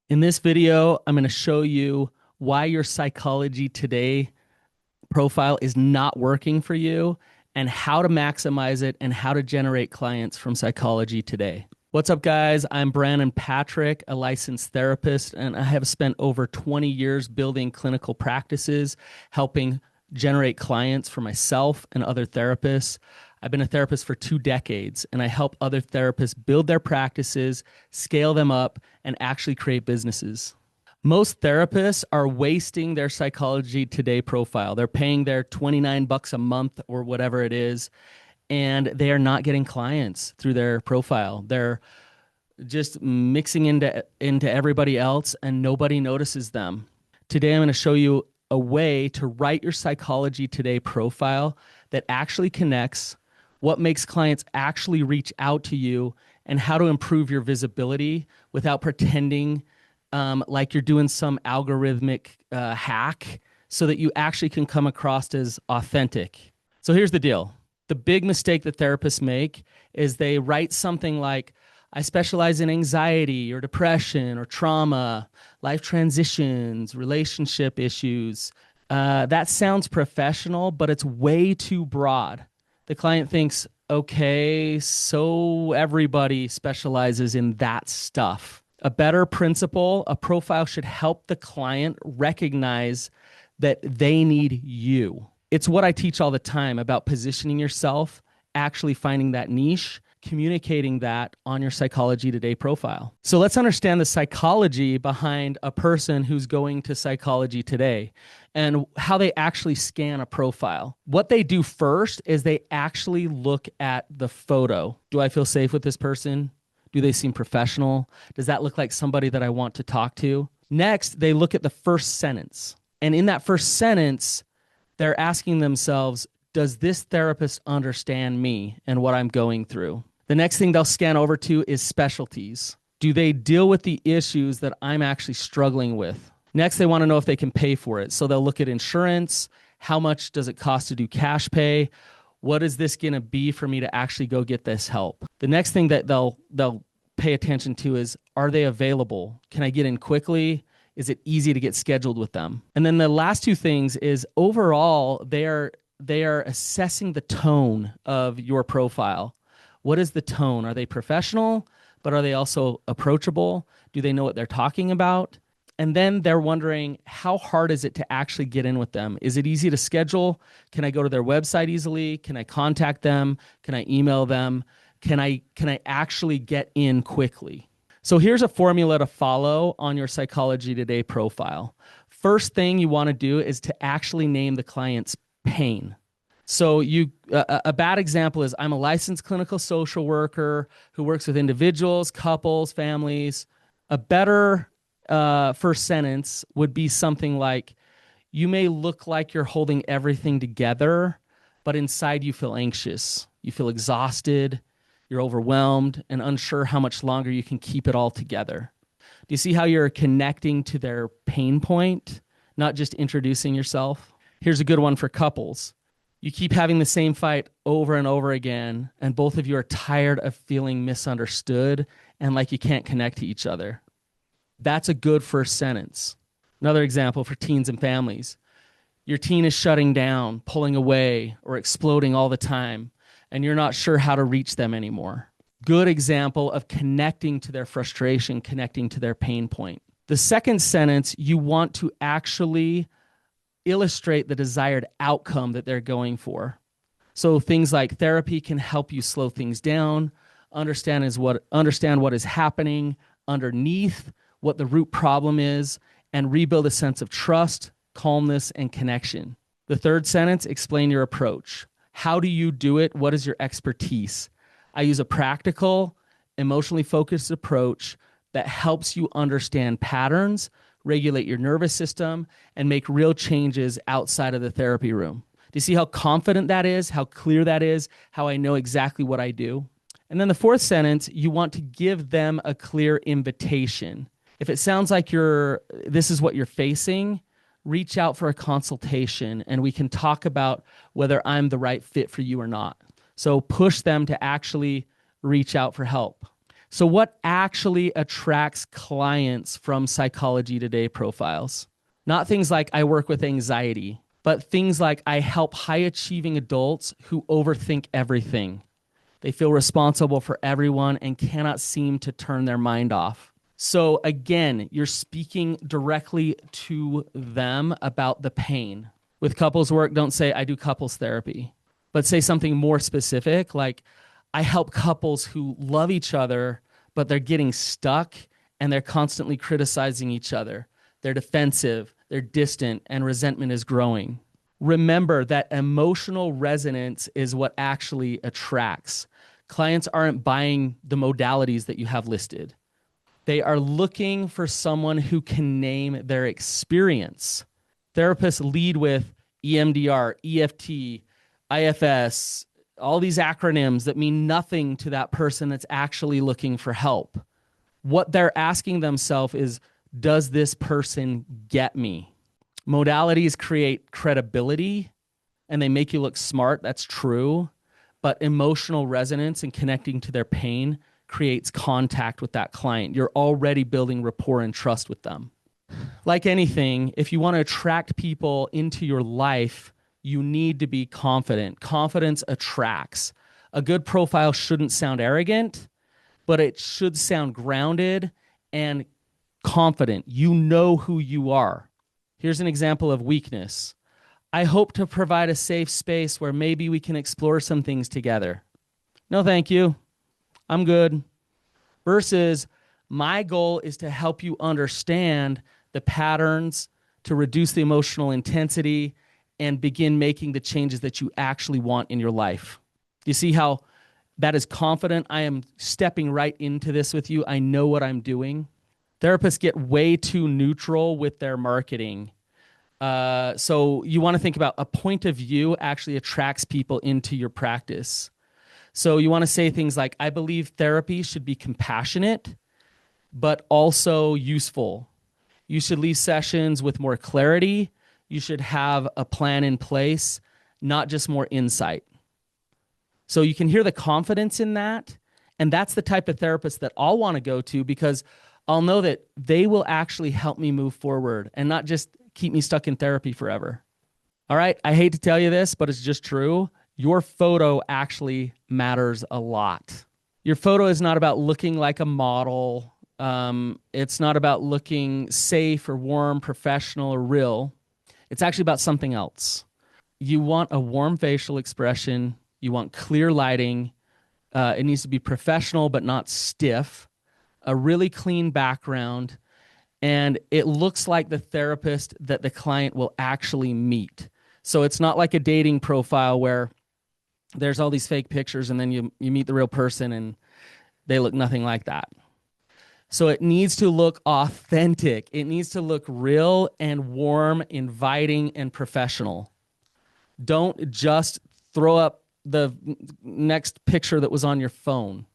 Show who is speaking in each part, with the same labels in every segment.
Speaker 1: In this video, I'm going to show you why your Psychology Today profile is not working for you and how to maximize it and how to generate clients from Psychology Today. What's up, guys? I'm Brannon Patrick, a licensed therapist, and I have spent over 20 years building clinical practices, helping generate clients for myself and other therapists. I've been a therapist for 2 decades, and I help other therapists build their practices, scale them up, and actually create businesses. Most therapists are wasting their Psychology Today profile. They're paying their $29 a month or whatever it is, and they are not getting clients through their profile. They're just mixing into everybody else, and nobody notices them. Today, I'm going to show you a way to write your Psychology Today profile that actually connects, what makes clients actually reach out to you, and how to improve your visibility without pretending like you're doing some algorithmic hack so that you actually can come across as authentic. So here's the deal. The big mistake that therapists make is they write something like, I specialize in anxiety or depression or trauma, life transitions, relationship issues. That sounds professional, but it's way too broad. The client thinks, okay, so everybody specializes in that stuff. A better principle, a profile should help the client recognize that they need you. It's what I teach all the time about positioning yourself, actually finding that niche, communicating that on your Psychology Today profile. So let's understand the psychology behind a person who's going to Psychology Today and how they actually scan a profile. What they do first is they actually look at the photo. Do I feel safe with this person? Do they seem professional? Does that look like somebody that I want to talk to? Next, they look at the first sentence. And in that first sentence, they're asking themselves, does this therapist understand me and what I'm going through? The next thing they'll scan over to is specialties. Do they deal with the issues that I'm actually struggling with? Next, they want to know if they can pay for it. So they'll look at insurance. How much does it cost to do cash pay? What is this going to be for me to actually go get this help? The next thing that they'll pay attention to is, are they available? Can I get in quickly? Is it easy to get scheduled with them? And then the last 2 things is overall, they are assessing the tone of your profile. What is the tone? Are they professional, but are they also approachable? Do they know what they're talking about? And then they're wondering, how hard is it to actually get in with them? Is it easy to schedule? Can I go to their website easily? Can I contact them? Can I email them? Can I actually get in quickly? So here's a formula to follow on your Psychology Today profile. First thing you want to do is to actually name the client's pain. So a bad example is, I'm a licensed clinical social worker who works with individuals, couples, families. A better first sentence would be something like, you may look like you're holding everything together, but inside you feel anxious. You feel exhausted, you're overwhelmed, and unsure how much longer you can keep it all together. Do you see how you're connecting to their pain point, not just introducing yourself? Here's a good one for couples. You keep having the same fight over and over again, and both of you are tired of feeling misunderstood and like you can't connect to each other. That's a good first sentence. Another example for teens and families. Your teen is shutting down, pulling away, or exploding all the time, and you're not sure how to reach them anymore. Good example of connecting to their frustration, connecting to their pain point. The second sentence, you want to actually illustrate the desired outcome that they're going for. So things like therapy can help you slow things down, understand what is happening underneath, what the root problem is, and rebuild a sense of trust, calmness, and connection. The third sentence, explain your approach. How do you do it? What is your expertise? I use a practical, emotionally focused approach that helps you understand patterns, regulate your nervous system, and make real changes outside of the therapy room. Do you see how confident that is, how clear that is, how I know exactly what I do? And then the fourth sentence, you want to give them a clear invitation. If it sounds like this is what you're facing, reach out for a consultation and we can talk about whether I'm the right fit for you or not. So push them to actually reach out for help. So what actually attracts clients from Psychology Today profiles? Not things like I work with anxiety, but things like I help high achieving adults who overthink everything. They feel responsible for everyone and cannot seem to turn their mind off. So again, you're speaking directly to them about the pain. With couples work, don't say I do couples therapy, but say something more specific like I help couples who love each other, but they're getting stuck and they're constantly criticizing each other. They're defensive, they're distant, and resentment is growing. Remember that emotional resonance is what actually attracts. Clients aren't buying the modalities that you have listed. They are looking for someone who can name their experience. Therapists lead with EMDR, EFT, IFS, all these acronyms that mean nothing to that person that's actually looking for help. What they're asking themselves is, does this person get me? Modalities create credibility and they make you look smart. That's true. But emotional resonance and connecting to their pain creates contact with that client. You're already building rapport and trust with them. Like anything, if you want to attract people into your life, you need to be confident. Confidence attracts. A good profile shouldn't sound arrogant, but it should sound grounded and confident. You know who you are. Here's an example of weakness. I hope to provide a safe space where maybe we can explore some things together. No, thank you. I'm good. Versus, my goal is to help you understand the patterns, to reduce the emotional intensity, and begin making the changes that you actually want in your life. You see how that is confident? I am stepping right into this with you. I know what I'm doing. Therapists get way too neutral with their marketing. So you want to think about a point of view actually attracts people into your practice. So you want to say things like, I believe therapy should be compassionate, but also useful. You should leave sessions with more clarity. You should have a plan in place, not just more insight. So you can hear the confidence in that. And that's the type of therapist that I'll want to go to because I'll know that they will actually help me move forward and not just keep me stuck in therapy forever. All right. I hate to tell you this, but it's just true. Your photo actually matters a lot. Your photo is not about looking like a model. It's not about looking safe or warm, professional or real. It's actually about something else. You want a warm facial expression. You want clear lighting. It needs to be professional but not stiff. A really clean background. And it looks like the therapist that the client will actually meet. So it's not like a dating profile where there's all these fake pictures and then you meet the real person and they look nothing like that. So it needs to look authentic. It needs to look real and warm, inviting, and professional. Don't just throw up the next picture that was on your phone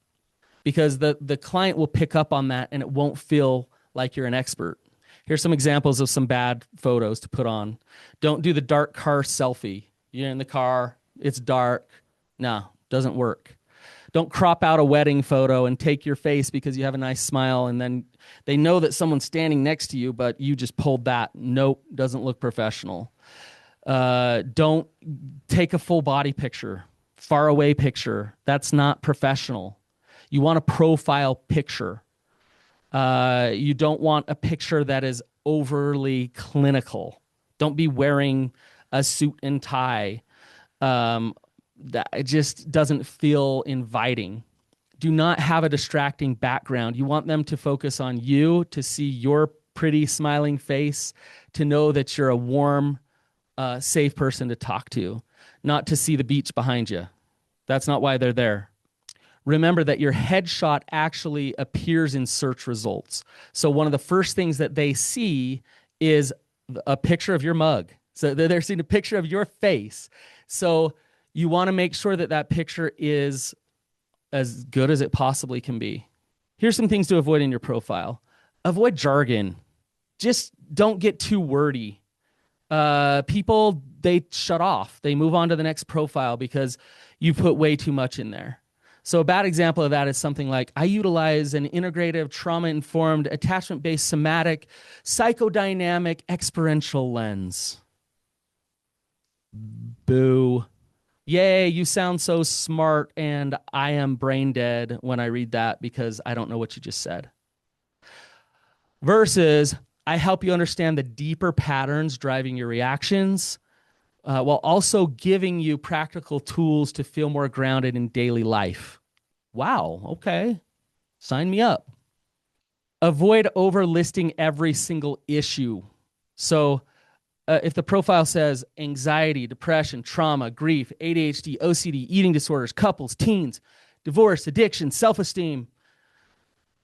Speaker 1: because the client will pick up on that and it won't feel like you're an expert. Here's some examples of some bad photos to put on. Don't do the dark car selfie. You're in the car, it's dark. No, doesn't work. Don't crop out a wedding photo and take your face because you have a nice smile and then they know that someone's standing next to you, but you just pulled that. Nope, doesn't look professional. Don't take a full body picture, far away picture. That's not professional. You want a profile picture. You don't want a picture that is overly clinical. Don't be wearing a suit and tie. That it just doesn't feel inviting. Do not have a distracting background. You want them to focus on you, to see your pretty smiling face, to know that you're a warm, safe person to talk to, not to see the beach behind you. That's not why they're there. Remember that your headshot actually appears in search results. So one of the first things that they see is a picture of your mug. So they're seeing a picture of your face. So you want to make sure that that picture is as good as it possibly can be. Here's some things to avoid in your profile. Avoid jargon. Just don't get too wordy. People, they shut off. They move on to the next profile because you put way too much in there. So a bad example of that is something like, I utilize an integrative, trauma-informed, attachment-based, somatic, psychodynamic, experiential lens. Boo. Yay, you sound so smart, and I am brain dead when I read that because I don't know what you just said. Versus, I help you understand the deeper patterns driving your reactions, while also giving you practical tools to feel more grounded in daily life. Wow, okay. Sign me up. Avoid overlisting every single issue. So if the profile says anxiety, depression, trauma, grief, ADHD, OCD, eating disorders, couples, teens, divorce, addiction, self-esteem,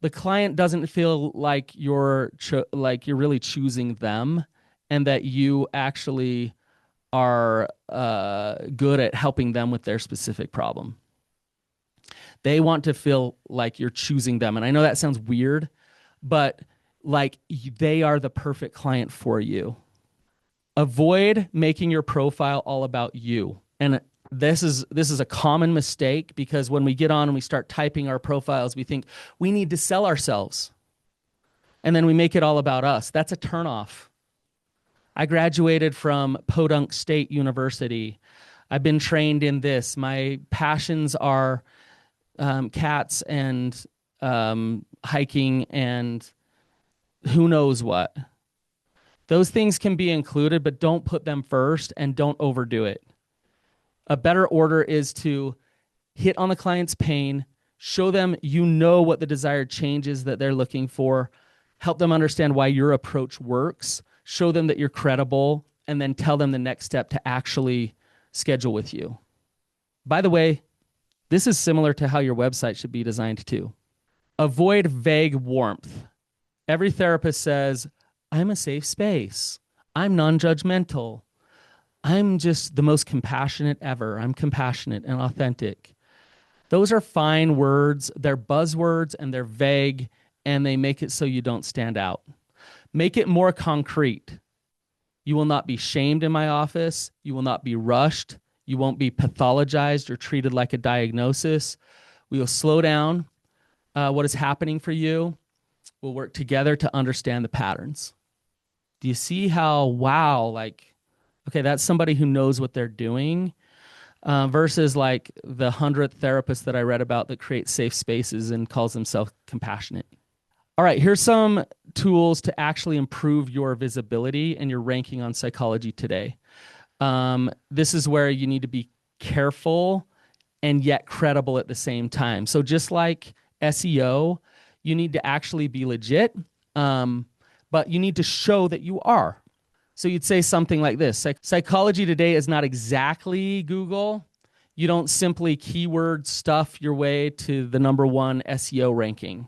Speaker 1: the client doesn't feel like you're really choosing them, and that you actually are good at helping them with their specific problem. They want to feel like you're choosing them. And I know that sounds weird, but like they are the perfect client for you. Avoid making your profile all about you. And this is a common mistake, because when we get on and we start typing our profiles, we think we need to sell ourselves. And then we make it all about us. That's a turnoff. I graduated from Podunk State University. I've been trained in this. My passions are cats and hiking and who knows what. Those things can be included, but don't put them first and don't overdo it. A better order is to hit on the client's pain, show them you know what the desired change is that they're looking for, help them understand why your approach works, show them that you're credible, and then tell them the next step to actually schedule with you. By the way, this is similar to how your website should be designed too. Avoid vague warmth. Every therapist says, I'm a safe space. I'm non-judgmental. I'm just the most compassionate ever. I'm compassionate and authentic. Those are fine words. They're buzzwords and they're vague, and they make it so you don't stand out. Make it more concrete. You will not be shamed in my office. You will not be rushed. You won't be pathologized or treated like a diagnosis. We will slow down what is happening for you. We'll work together to understand the patterns. Do you see how, wow, like, okay, that's somebody who knows what they're doing, versus like the 100th therapist that I read about that creates safe spaces and calls himself compassionate. All right, here's some tools to actually improve your visibility and your ranking on Psychology Today. This is where you need to be careful and yet credible at the same time. So just like SEO, you need to actually be legit, but you need to show that you are. So you'd say something like this: Psychology Today is not exactly Google. You don't simply keyword stuff your way to the #1 SEO ranking.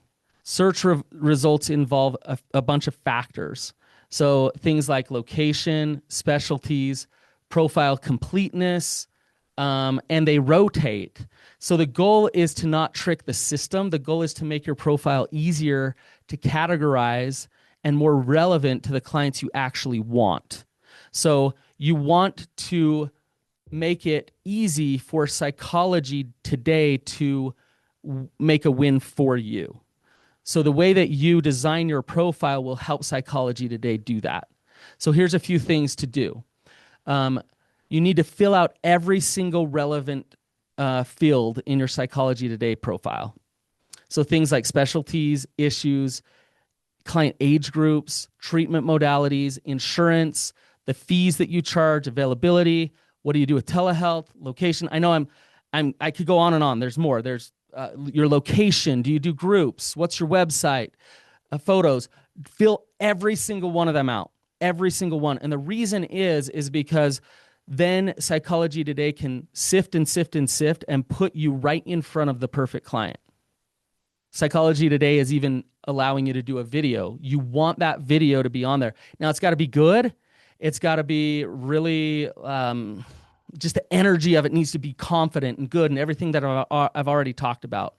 Speaker 1: Search results involve a bunch of factors. So things like location, specialties, profile completeness, and they rotate. So the goal is to not trick the system. The goal is to make your profile easier to categorize and more relevant to the clients you actually want. So you want to make it easy for Psychology Today to make a win for you. So the way that you design your profile will help Psychology Today do that. So here's a few things to do. You need to fill out every single relevant field in your Psychology Today profile. So things like specialties, issues, client age groups, treatment modalities, insurance, the fees that you charge, availability, what do you do with telehealth, location. I know I could go on and on. There's more. There's your location. Do you do groups? What's your website? Photos. Fill every single one of them out. Every single one. And the reason is because then Psychology Today can sift and sift and sift and put you right in front of the perfect client. Psychology Today is even allowing you to do a video. You want that video to be on there. Now, it's got to be good. It's got to be really, just the energy of it needs to be confident and good and everything that I've already talked about.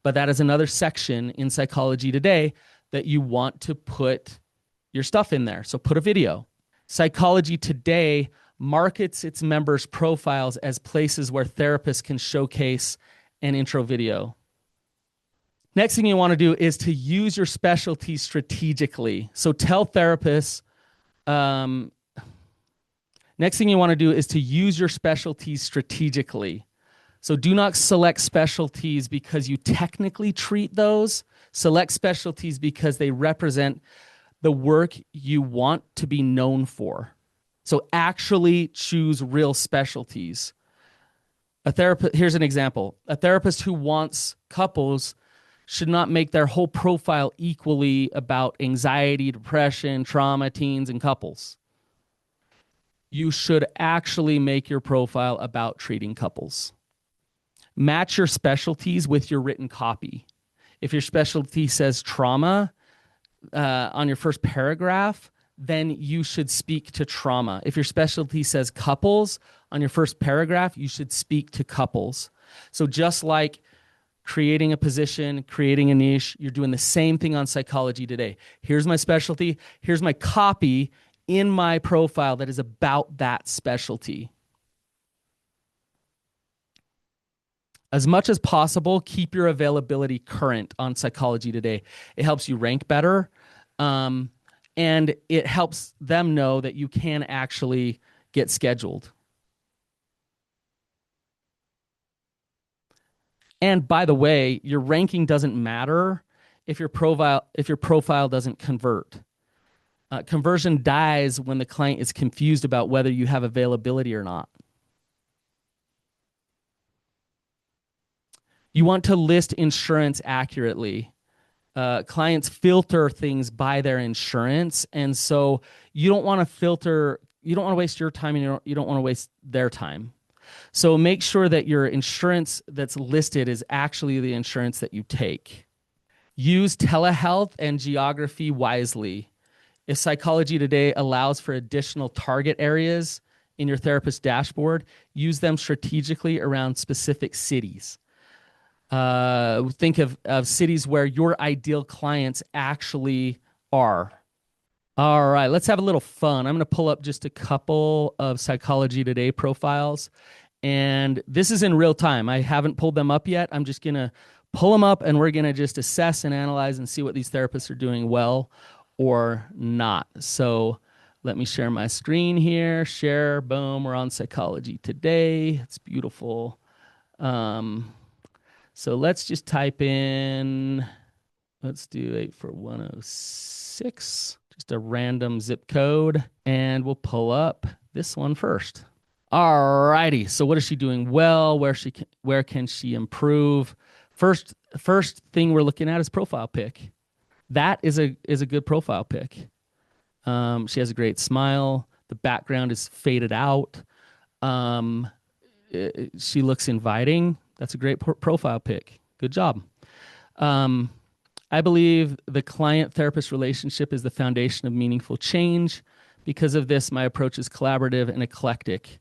Speaker 1: But that is another section in Psychology Today that you want to put your stuff in there. So put a video. Psychology Today markets its members' profiles as places where therapists can showcase and intro video. Next thing you want to do is to use your specialty strategically. So tell therapists, um, next thing you want to do is to use your specialties strategically. So do not select specialties because you technically treat those. Select specialties because they represent the work you want to be known for. So actually choose real specialties. Here's an example. A therapist who wants couples should not make their whole profile equally about anxiety, depression, trauma, teens, and couples. You should actually make your profile about treating couples. Match your specialties with your written copy. If your specialty says trauma on your first paragraph, then you should speak to trauma. If your specialty says couples on your first paragraph, you should speak to couples. So just like creating a position, creating a niche, you're doing the same thing on Psychology Today. Here's my specialty. Here's my copy in my profile that is about that specialty. As much as possible, keep your availability current on Psychology Today. It helps you rank better, and it helps them know that you can actually get scheduled. And by the way, your ranking doesn't matter if your profile doesn't convert. Conversion dies when the client is confused about whether you have availability or not. You want to list insurance accurately. Clients filter things by their insurance, and so you don't want to waste your time, and you don't want to waste their time. So make sure that your insurance that's listed is actually the insurance that you take. Use telehealth and geography wisely. If Psychology Today allows for additional target areas in your therapist dashboard, use them strategically around specific cities. Think of cities where your ideal clients actually are. All right, let's have a little fun. I'm going to pull up just a couple of Psychology Today profiles, and this is in real time. I haven't pulled them up yet. I'm just going to pull them up, and we're going to just assess and analyze and see what these therapists are doing well or not. So let me share my screen here. Share, boom, we're on Psychology Today. It's beautiful. So let's just type in, let's do 84106, just a random zip code, and we'll pull up this one first. All righty, so what is she doing well? Where can she improve? First thing we're looking at is profile pic. That is a good profile pic. She has a great smile. The background is faded out. She looks inviting. That's a great profile pic. Good job. I believe the client-therapist relationship is the foundation of meaningful change. Because of this, my approach is collaborative and eclectic.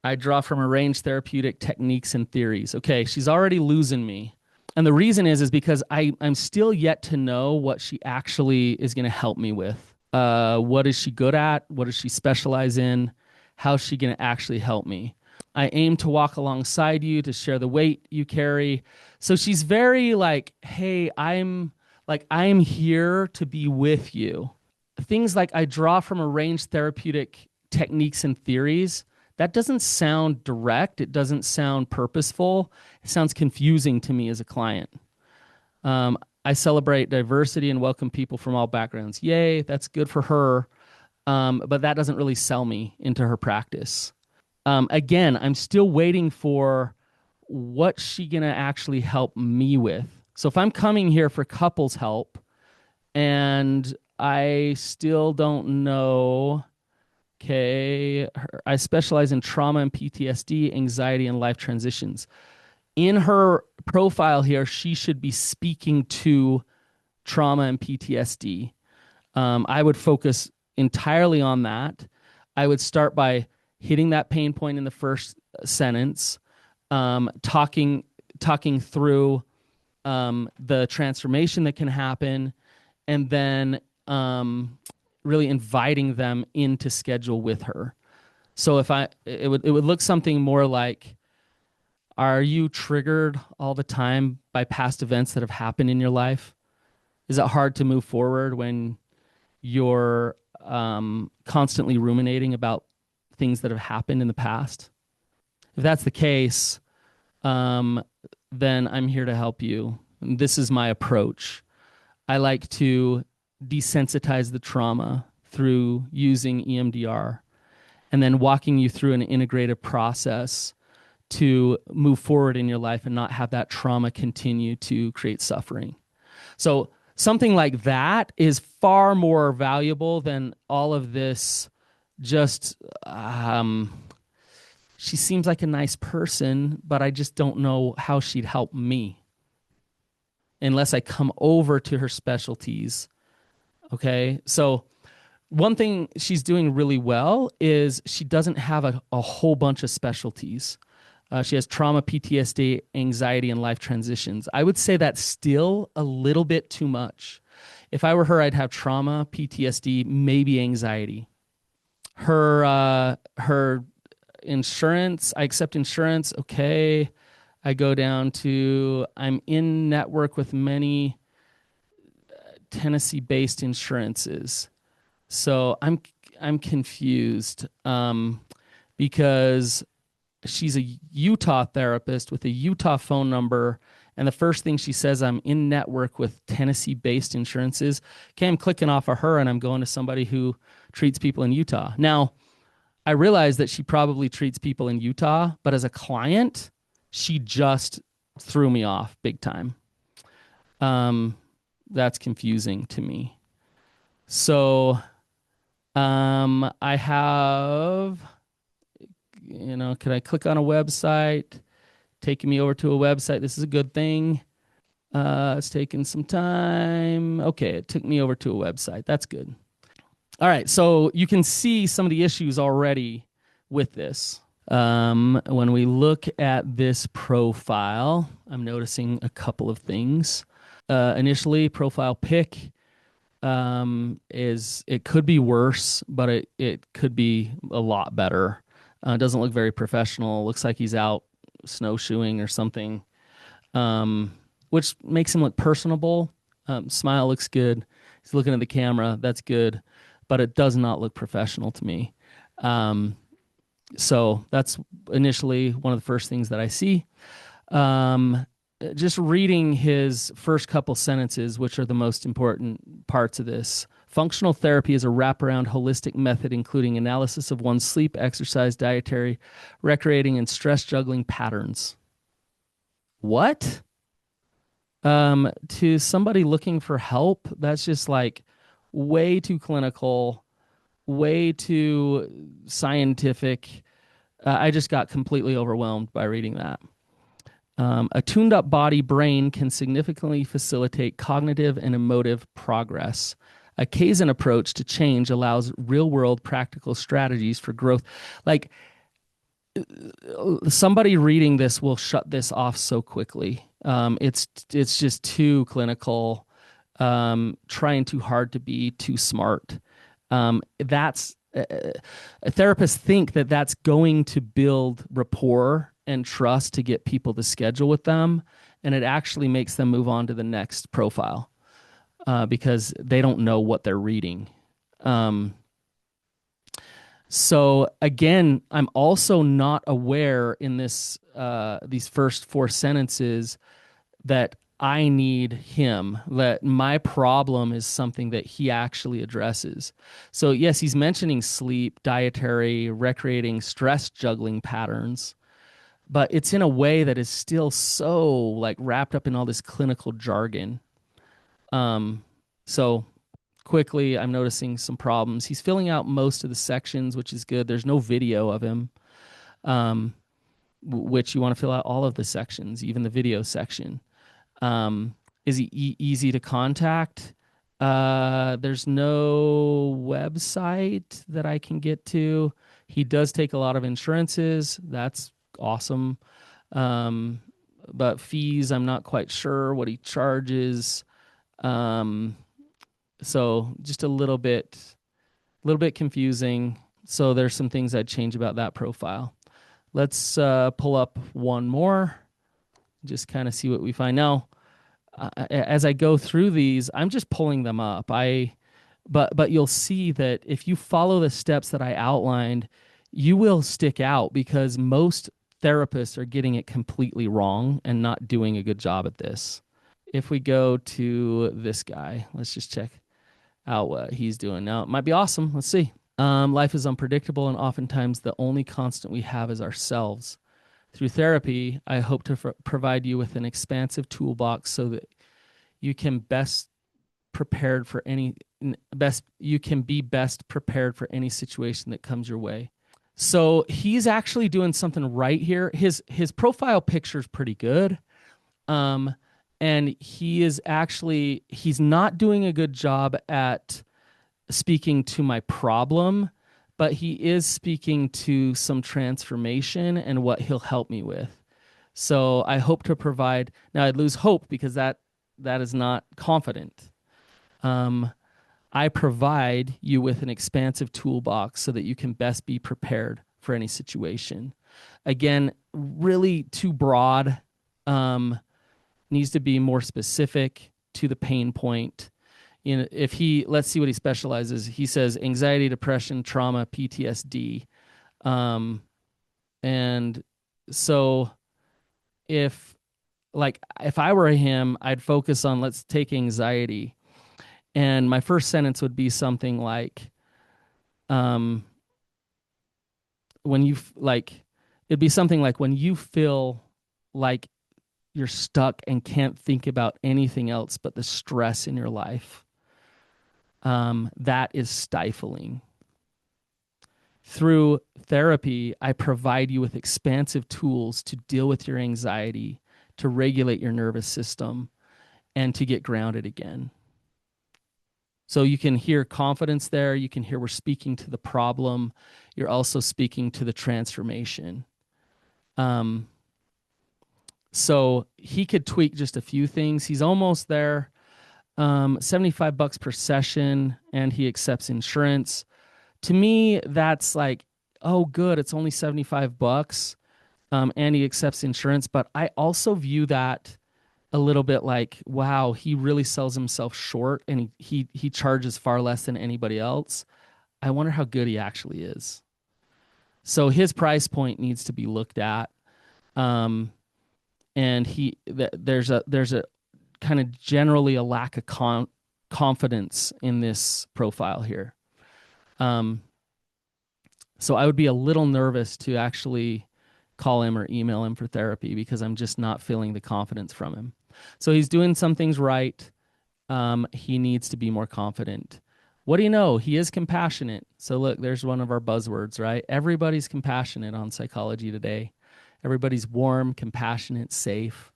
Speaker 1: I draw from a range of therapeutic techniques and theories. Okay, she's already losing me. And the reason is because I'm still yet to know what she actually is going to help me with. What is she good at? What does she specialize in? How is she going to actually help me? I aim to walk alongside you, to share the weight you carry. So she's very like, hey, I'm here to be with you. Things like I draw from a range of therapeutic techniques and theories. That doesn't sound direct. It doesn't sound purposeful. It sounds confusing to me as a client. I celebrate diversity and welcome people from all backgrounds. Yay, that's good for her. But that doesn't really sell me into her practice. Again, I'm still waiting for what's she going to actually help me with. So if I'm coming here for couples help and I still don't know, okay, I specialize in trauma and PTSD, anxiety, and life transitions. In her profile here, she should be speaking to trauma and PTSD. I would focus entirely on that. I would start by hitting that pain point in the first sentence, talking through the transformation that can happen, and then really inviting them into schedule with her. So it would look something more like, Are you triggered all the time by past events that have happened in your life? Is it hard to move forward when you're constantly ruminating about things that have happened in the past? If that's the case, um, then I'm here to help you. And this is my approach. I like to desensitize the trauma through using EMDR and then walking you through an integrative process to move forward in your life and not have that trauma continue to create suffering. So something like that is far more valuable than all of this just she seems like a nice person, but I just don't know how she'd help me unless I come over to her specialties. Okay. So one thing she's doing really well is she doesn't have a whole bunch of specialties. She has trauma, PTSD, anxiety, and life transitions. I would say that's still a little bit too much. If I were her, I'd have trauma, PTSD, maybe anxiety. Her insurance, I accept insurance. Okay. I go down to I'm in network with many Tennessee-based insurances. So I'm confused because she's a Utah therapist with a Utah phone number, and the first thing she says, I'm in network with Tennessee-based insurances. Okay, I'm clicking off of her, and I'm going to somebody who treats people in Utah. Now, I realize that she probably treats people in Utah, but as a client, she just threw me off big time. That's confusing to me. So I have, can I click on a website? Taking me over to a website. This is a good thing. It's taking some time. Okay, it took me over to a website. That's good. All right, so you can see some of the issues already with this. When we look at this profile, I'm noticing a couple of things. Initially, profile pic is it could be worse, but it could be a lot better. It doesn't look very professional. Looks like he's out snowshoeing or something, which makes him look personable. Smile looks good. He's looking at the camera. That's good, but it does not look professional to me. So that's initially one of the first things that I see. Just reading his first couple sentences, which are the most important parts of this. Functional therapy is a wraparound holistic method including analysis of one's sleep, exercise, dietary, recreating, and stress juggling patterns. What? To somebody looking for help, that's just like way too clinical, way too scientific. I just got completely overwhelmed by reading that. A tuned up body brain can significantly facilitate cognitive and emotive progress. A Kaizen approach to change allows real world practical strategies for growth. Like somebody reading this will shut this off so quickly. It's just too clinical, trying too hard to be too smart. That's therapists think that that's going to build rapport and trust to get people to schedule with them, and it actually makes them move on to the next profile because they don't know what they're reading. So again, I'm also not aware in this these first four sentences that I need him, that my problem is something that he actually addresses. So yes, he's mentioning sleep, dietary, recreating, stress juggling patterns, but it's in a way that is still so like wrapped up in all this clinical jargon. So quickly, I'm noticing some problems. He's filling out most of the sections, which is good. There's no video of him, which you want to fill out all of the sections, even the video section. Is he easy to contact? There's no website that I can get to. He does take a lot of insurances. That's awesome. But fees, I'm not quite sure what he charges. So just a little bit confusing. So there's some things I'd change about that profile. Let's pull up one more, just kind of see what we find. Now, as I go through these, I'm just pulling them up. But you'll see that if you follow the steps that I outlined, you will stick out because most therapists are getting it completely wrong and not doing a good job at this. If we go to this guy, let's just check out what he's doing now. It might be awesome. Let's see. Life is unpredictable, and oftentimes the only constant we have is ourselves. Through therapy, I hope to provide you with an expansive toolbox so that you can be best prepared for any situation that comes your way. So he's actually doing something right here. His profile picture is pretty good. And he's not doing a good job at speaking to my problem, but he is speaking to some transformation and what he'll help me with. So I hope to provide. Now I'd lose hope because that is not confident. I provide you with an expansive toolbox so that you can best be prepared for any situation. Again, really too broad. Needs to be more specific to the pain point. Let's see what he specializes. He says anxiety, depression, trauma, PTSD. And so if I were him, I'd focus on, let's take anxiety. And my first sentence would be something like, when it'd be something like when you feel like you're stuck and can't think about anything else but the stress in your life, that is stifling. Through therapy, I provide you with expansive tools to deal with your anxiety, to regulate your nervous system, and to get grounded again. So you can hear confidence there. You can hear we're speaking to the problem. You're also speaking to the transformation. So he could tweak just a few things. He's almost there. $75 per session, and he accepts insurance. To me, that's like, oh, good. It's only $75, and he accepts insurance. But I also view that a little bit like, wow, he really sells himself short, and he charges far less than anybody else. I wonder how good he actually is. So his price point needs to be looked at. And there's a kind of generally a lack of confidence in this profile here. So I would be a little nervous to actually call him or email him for therapy because I'm just not feeling the confidence from him. So he's doing some things right. He needs to be more confident. What do you know? He is compassionate. So look, there's one of our buzzwords, right? Everybody's compassionate on Psychology Today. Everybody's warm, compassionate, safe.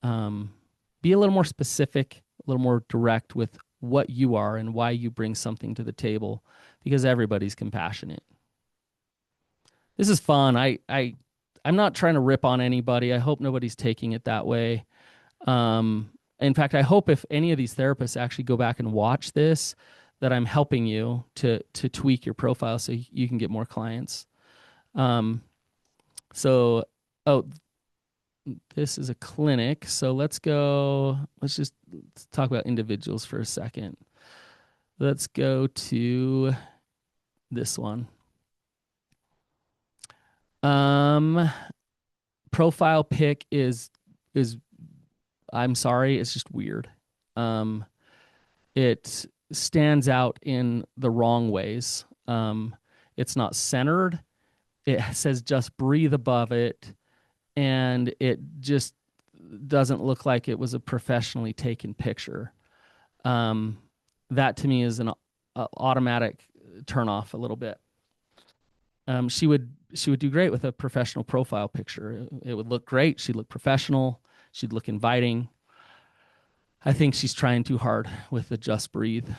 Speaker 1: Be a little more specific, a little more direct with what you are and why you bring something to the table, because everybody's compassionate. This is fun. I'm not trying to rip on anybody. I hope nobody's taking it that way. In fact, I hope if any of these therapists actually go back and watch this, that I'm helping you to tweak your profile so you can get more clients. This is a clinic. So let's talk about individuals for a second. Let's go to this one. Profile pic is I'm sorry, it's just weird. It stands out in the wrong ways. It's not centered. It says just breathe above it, and it just doesn't look like it was a professionally taken picture. That to me is an automatic turnoff a little bit. She would do great with a professional profile picture. It would look great. She'd look professional. She'd look inviting. I think she's trying too hard with the just breathe.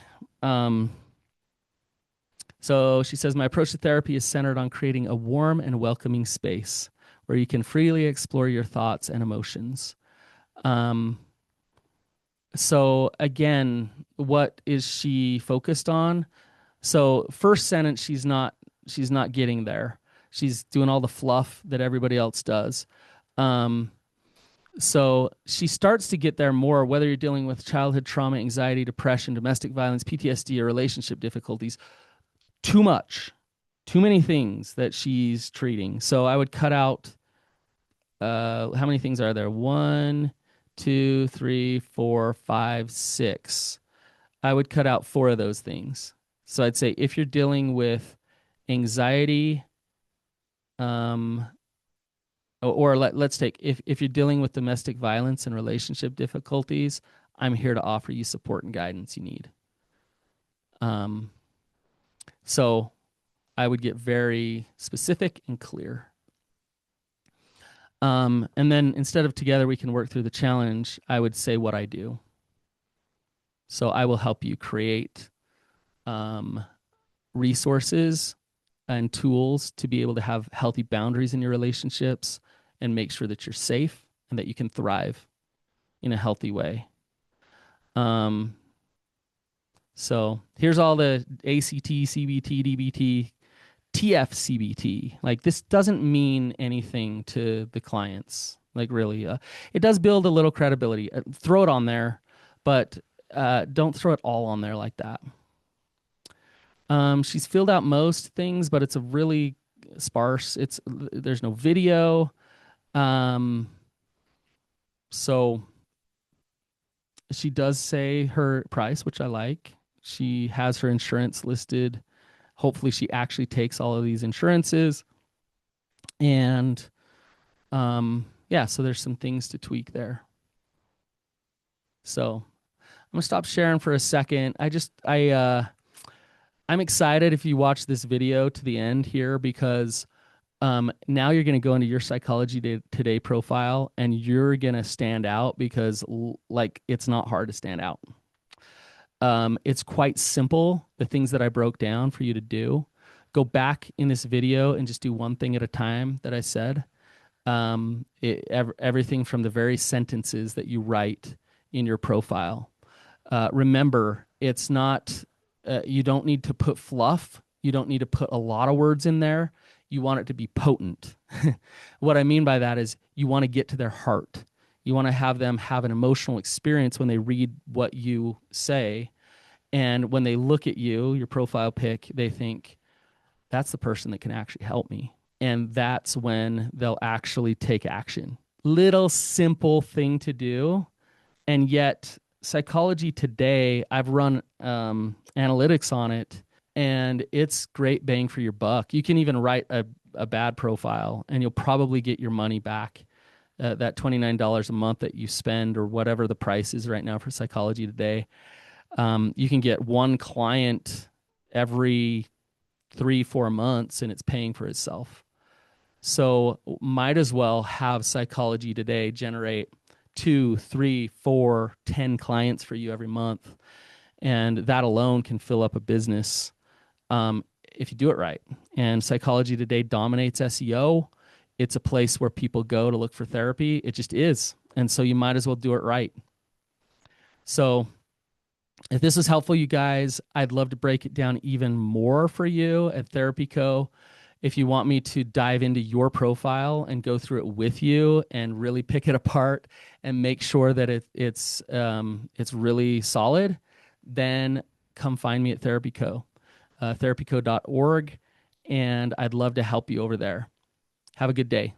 Speaker 1: So she says, my approach to therapy is centered on creating a warm and welcoming space where you can freely explore your thoughts and emotions. So again, what is she focused on? So first sentence, she's not getting there. She's doing all the fluff that everybody else does. Um, so she starts to get there more, whether you're dealing with childhood trauma, anxiety, depression, domestic violence, PTSD, or relationship difficulties. Too much, too many things that she's treating. So I would cut out, how many things are there? One, two, three, four, five, six. I would cut out four of those things. So I'd say if you're dealing with anxiety, um, or let's take, if you're dealing with domestic violence and relationship difficulties, I'm here to offer you support and guidance you need. Um, so I would get very specific and clear. And then instead of together we can work through the challenge, I would say what I do. So I will help you create resources and tools to be able to have healthy boundaries in your relationships and make sure that you're safe and that you can thrive in a healthy way. So here's all the ACT, CBT, DBT, TFCBT. Like, this doesn't mean anything to the clients. Like, really, it does build a little credibility. Throw it on there, but don't throw it all on there like that. She's filled out most things, but it's a really sparse. There's no video. So she does say her price, which I like. She has her insurance listed. Hopefully she actually takes all of these insurances. And yeah, so there's some things to tweak there. So I'm gonna stop sharing for a second. I'm excited if you watch this video to the end here, because now you're going to go into your Psychology Today profile and you're going to stand out, because like, it's not hard to stand out. It's quite simple, the things that I broke down for you to do. Go back in this video and just do one thing at a time that I said. Everything from the very sentences that you write in your profile. Remember, it's not, you don't need to put fluff. You don't need to put a lot of words in there. You want it to be potent. What I mean by that is you want to get to their heart. You want to have them have an emotional experience when they read what you say. And when they look at you, your profile pic, they think, that's the person that can actually help me. And that's when they'll actually take action. Little simple thing to do. And yet, Psychology Today, I've run analytics on it, and it's great bang for your buck. You can even write a bad profile, and you'll probably get your money back. That $29 a month that you spend, or whatever the price is right now for Psychology Today, you can get one client every 3-4 months, and it's paying for itself. So might as well have Psychology Today generate 2, 3, 4, 10 clients for you every month. And that alone can fill up a business if you do it right. And Psychology Today dominates SEO. It's a place where people go to look for therapy. It just is. And so you might as well do it right. So if this is helpful, you guys, I'd love to break it down even more for you at Therapy Co. If you want me to dive into your profile and go through it with you and really pick it apart and make sure that it's really solid, then come find me at Therapy Co. Therapyco.org, and I'd love to help you over there. Have a good day.